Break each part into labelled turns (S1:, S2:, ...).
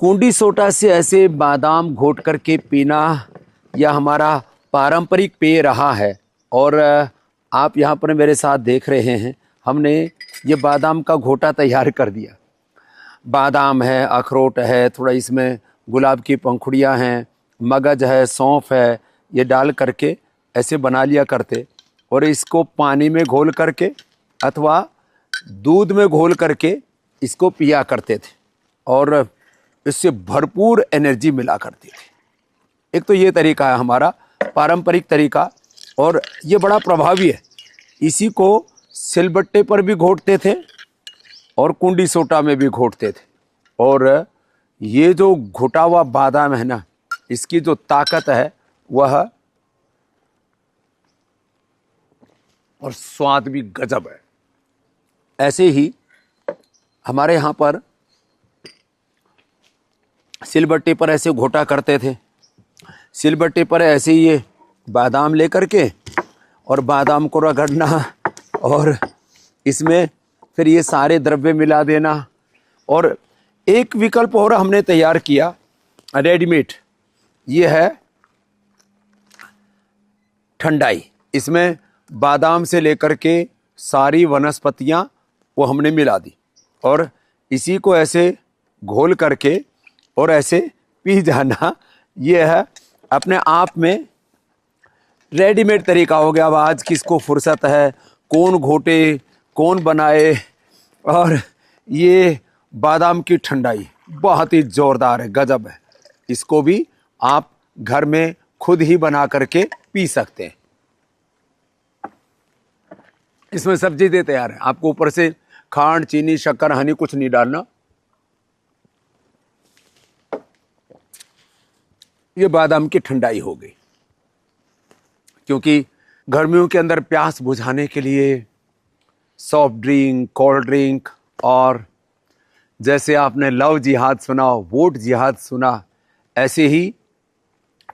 S1: कूंडी सोटा से ऐसे बादाम घोट करके पीना यह हमारा पारंपरिक पेय रहा है। और आप यहाँ पर मेरे साथ देख रहे हैं, हमने ये बादाम का घोटा तैयार कर दिया। बादाम है, अखरोट है, थोड़ा इसमें गुलाब की पंखुड़ियाँ हैं, मगज है, सौंफ है, ये डाल करके ऐसे बना लिया करते और इसको पानी में घोल करके अथवा दूध में घोल करके इसको पिया करते थे और इससे भरपूर एनर्जी मिला करती थी। एक तो ये तरीका है हमारा पारंपरिक तरीका और ये बड़ा प्रभावी है। इसी को सिलबट्टे पर भी घोटते थे और कुंडी सोटा में भी घोटते थे। और ये जो घुटा हुआ बादाम है ना, इसकी जो ताकत है वह और स्वाद भी गजब है। ऐसे ही हमारे यहाँ पर सिलबट्टे पर ऐसे घोटा करते थे। सिलबट्टे पर ऐसे ही ये बादाम लेकर के और बादाम को रगड़ना और इसमें फिर ये सारे द्रव्य मिला देना। और एक विकल्प और हमने तैयार किया रेडीमेड, ये है ठंडाई। इसमें बादाम से लेकर के सारी वनस्पतियां वो हमने मिला दी और इसी को ऐसे घोल करके और ऐसे पी जाना। ये है अपने आप में रेडीमेड तरीका हो गया। अब आज किसको फुर्सत है, कौन घोटे कौन बनाए। और ये बादाम की ठंडाई बहुत ही ज़ोरदार है, गजब है। इसको भी आप घर में खुद ही बना करके पी सकते हैं। इसमें सब्जी दे तैयार है, आपको ऊपर से खांड, चीनी, शक्कर, हनी कुछ नहीं डालना। ये बादाम की ठंडाई हो गई, क्योंकि गर्मियों के अंदर प्यास बुझाने के लिए सॉफ्ट ड्रिंक, कोल्ड ड्रिंक और जैसे आपने लव जिहाद सुना, वोट जिहाद सुना, ऐसे ही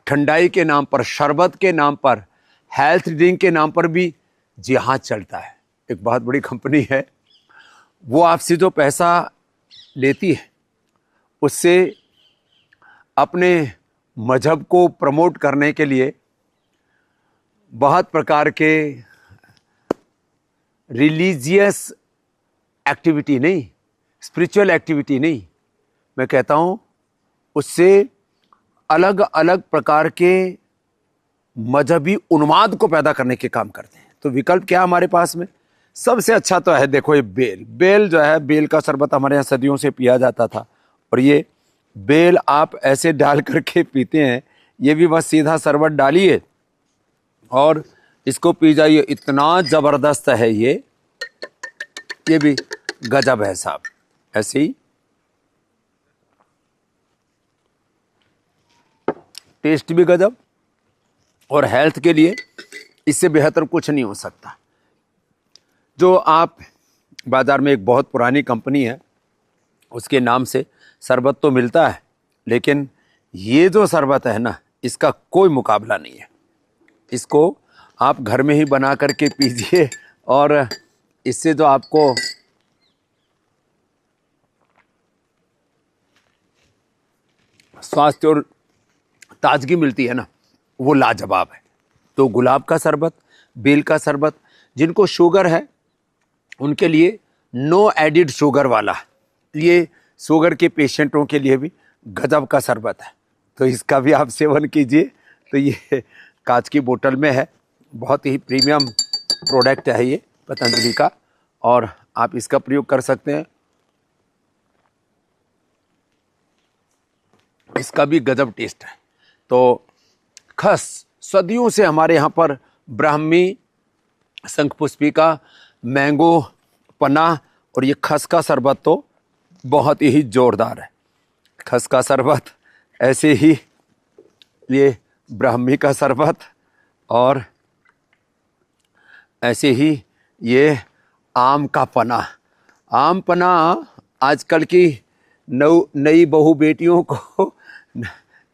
S1: ठंडाई के नाम पर, शरबत के नाम पर, हेल्थ ड्रिंक के नाम पर भी जिहाद चलता है। एक बहुत बड़ी कंपनी है, वो आपसे जो पैसा लेती है उससे अपने मजहब को प्रमोट करने के लिए बहुत प्रकार के रिलीजियस एक्टिविटी नहीं, स्पिरिचुअल एक्टिविटी नहीं, मैं कहता हूँ उससे अलग अलग प्रकार के मजहबी उन्माद को पैदा करने के काम करते हैं। तो विकल्प क्या हमारे पास में? सबसे अच्छा तो है, देखो ये बेल जो है, बेल का शरबत हमारे यहाँ सदियों से पिया जाता था और ये बेल आप ऐसे डाल करके पीते हैं। ये भी बस सीधा शरबत डालिए और इसको पी जाइए, इतना जबरदस्त है ये भी गजब है साहब। ऐसे ही टेस्ट भी गजब और हेल्थ के लिए इससे बेहतर कुछ नहीं हो सकता। जो आप बाजार में एक बहुत पुरानी कंपनी है उसके नाम से शरबत तो मिलता है, लेकिन ये जो शरबत है ना, इसका कोई मुकाबला नहीं है। इसको आप घर में ही बना करके पीजिए और इससे जो आपको स्वास्थ्य और ताजगी मिलती है ना, वो लाजवाब है। तो गुलाब का शरबत, बेल का शरबत, जिनको शुगर है उनके लिए नो एडिड शुगर वाला, ये शुगर के पेशेंटों के लिए भी गजब का शरबत है। तो इसका भी आप सेवन कीजिए। तो ये कांच की बोतल में है, बहुत ही प्रीमियम प्रोडक्ट है ये पतंजलि का और आप इसका प्रयोग कर सकते हैं। इसका भी गजब टेस्ट है। तो खस सदियों से हमारे यहाँ पर ब्राह्मी, शंखपुष्पिका, मैंगो, पन्ना और ये खस का शरबत तो बहुत ही जोरदार है। खस का शरबत, ऐसे ही ये ब्राह्मी का शरबत और ऐसे ही ये आम का पना। आम पना आजकल की नई बहू बेटियों को,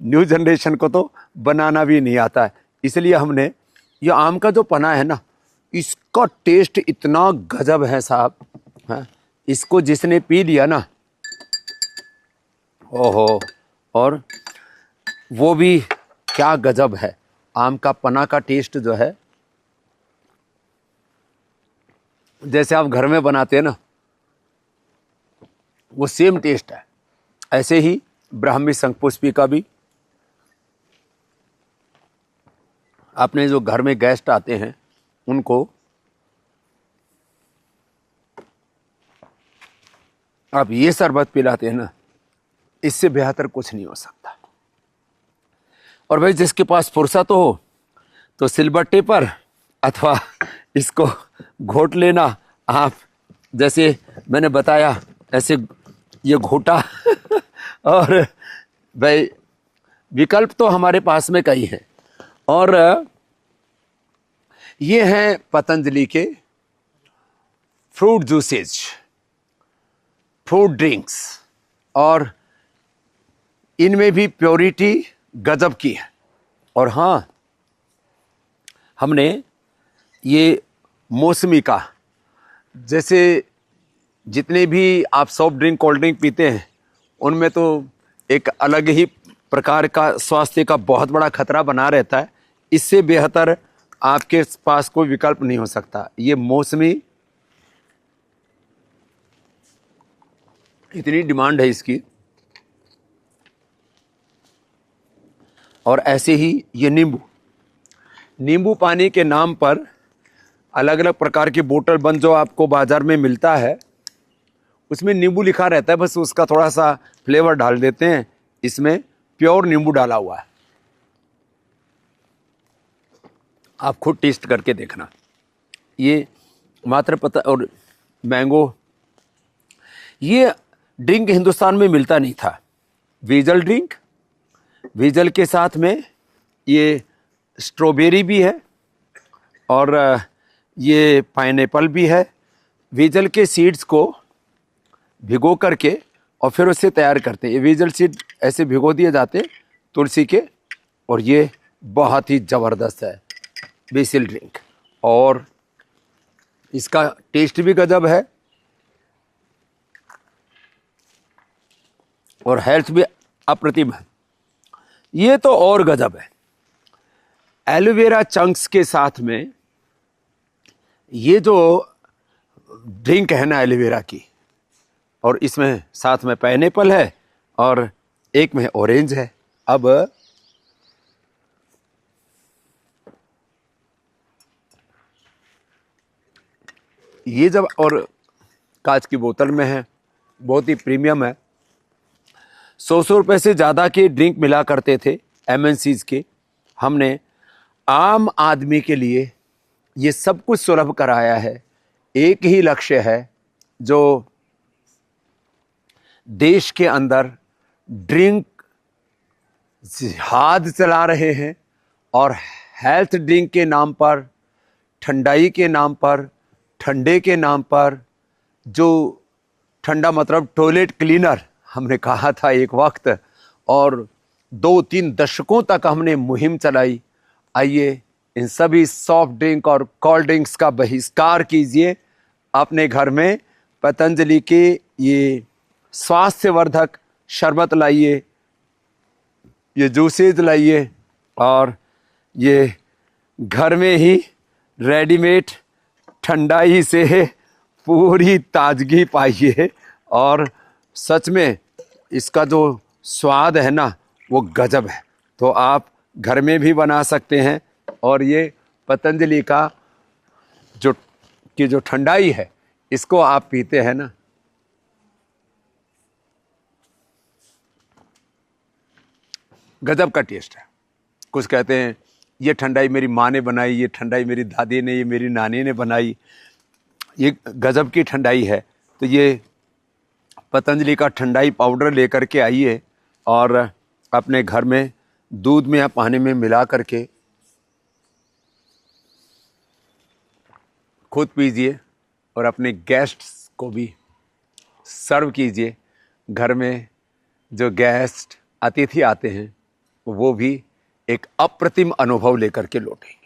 S1: न्यू जनरेशन को तो बनाना भी नहीं आता है। इसलिए हमने ये आम का जो पना है ना, इसका टेस्ट इतना गजब है साहब। हाँ, इसको जिसने पी लिया ना ओहो, और वो भी क्या गजब है। आम का पन्ना का टेस्ट जो है, जैसे आप घर में बनाते हैं ना, वो सेम टेस्ट है। ऐसे ही ब्राह्मी शंखपुष्पी का भी, अपने जो घर में गेस्ट आते हैं उनको आप ये शरबत पिलाते हैं ना, इससे बेहतर कुछ नहीं हो सकता। और भाई जिसके पास फुर्सत हो तो सिलबट्टे पर अथवा इसको घोट लेना। आप जैसे मैंने बताया ऐसे ये घोटा और भाई विकल्प तो हमारे पास में कई हैं। और ये हैं पतंजलि के फ्रूट जूसेज, फ्रूट ड्रिंक्स, और इनमें भी प्योरिटी गजब की है। और हाँ, हमने ये मौसमी का, जैसे जितने भी आप सॉफ्ट ड्रिंक कोल्ड ड्रिंक पीते हैं उनमें तो एक अलग ही प्रकार का स्वास्थ्य का बहुत बड़ा खतरा बना रहता है। इससे बेहतर आपके पास कोई विकल्प नहीं हो सकता। ये मौसमी, इतनी डिमांड है इसकी। और ऐसे ही ये नींबू पानी के नाम पर अलग अलग प्रकार की बोतल बंद जो आपको बाजार में मिलता है, उसमें नींबू लिखा रहता है, बस उसका थोड़ा सा फ्लेवर डाल देते हैं। इसमें प्योर नींबू डाला हुआ है। आप खुद टेस्ट करके देखना। ये मात्र पता, और मैंगो, ये ड्रिंक हिंदुस्तान में मिलता नहीं था। वीजल ड्रिंक, वीजल के साथ में ये स्ट्रॉबेरी भी है और ये पाइनएप्पल भी है। वीजल के सीड्स को भिगो करके और फिर उससे तैयार करते हैं। ये वीजल सीड ऐसे भिगो दिए जाते तुलसी के, और ये बहुत ही ज़बरदस्त है बेसिल ड्रिंक, और इसका टेस्ट भी गजब है और हेल्थ भी अप्रतिम है। ये तो और गजब है। एलोवेरा चंक्स के साथ में ये जो ड्रिंक है ना एलोवेरा की, और इसमें साथ में पाइनएप्पल है और एक में ऑरेंज है। अब ये जब, और कांच की बोतल में है, बहुत ही प्रीमियम है। 100 रुपए से ज़्यादा के ड्रिंक मिला करते थे एमएनसीज के। हमने आम आदमी के लिए ये सब कुछ सुलभ कराया है। एक ही लक्ष्य है, जो देश के अंदर ड्रिंक जिहाद चला रहे हैं और हेल्थ ड्रिंक के नाम पर, ठंडाई के नाम पर, ठंडे के नाम पर, जो ठंडा मतलब टॉयलेट क्लीनर हमने कहा था एक वक्त, और 2-3 दशकों तक हमने मुहिम चलाई। आइए इन सभी सॉफ्ट ड्रिंक और कोल्ड ड्रिंक्स का बहिष्कार कीजिए। अपने घर में पतंजलि के ये स्वास्थ्यवर्धक शरबत लाइए, ये जूसेज लाइए, और ये घर में ही रेडीमेड ठंडाई से पूरी ताजगी पाइए। और सच में इसका जो स्वाद है ना, वो गजब है। तो आप घर में भी बना सकते हैं। और ये पतंजलि का जो ठंडाई है, इसको आप पीते हैं ना, गजब का टेस्ट है। कुछ कहते हैं ये ठंडाई मेरी माँ ने बनाई, ये ठंडाई मेरी दादी ने, ये मेरी नानी ने बनाई, ये गजब की ठंडाई है। तो ये पतंजलि का ठंडाई पाउडर लेकर के आइए और अपने घर में दूध में या पानी में मिला करके खुद पीजिए और अपने गेस्ट्स को भी सर्व कीजिए। घर में जो गेस्ट अतिथि आते हैं वो भी एक अप्रतिम अनुभव लेकर के लौटे।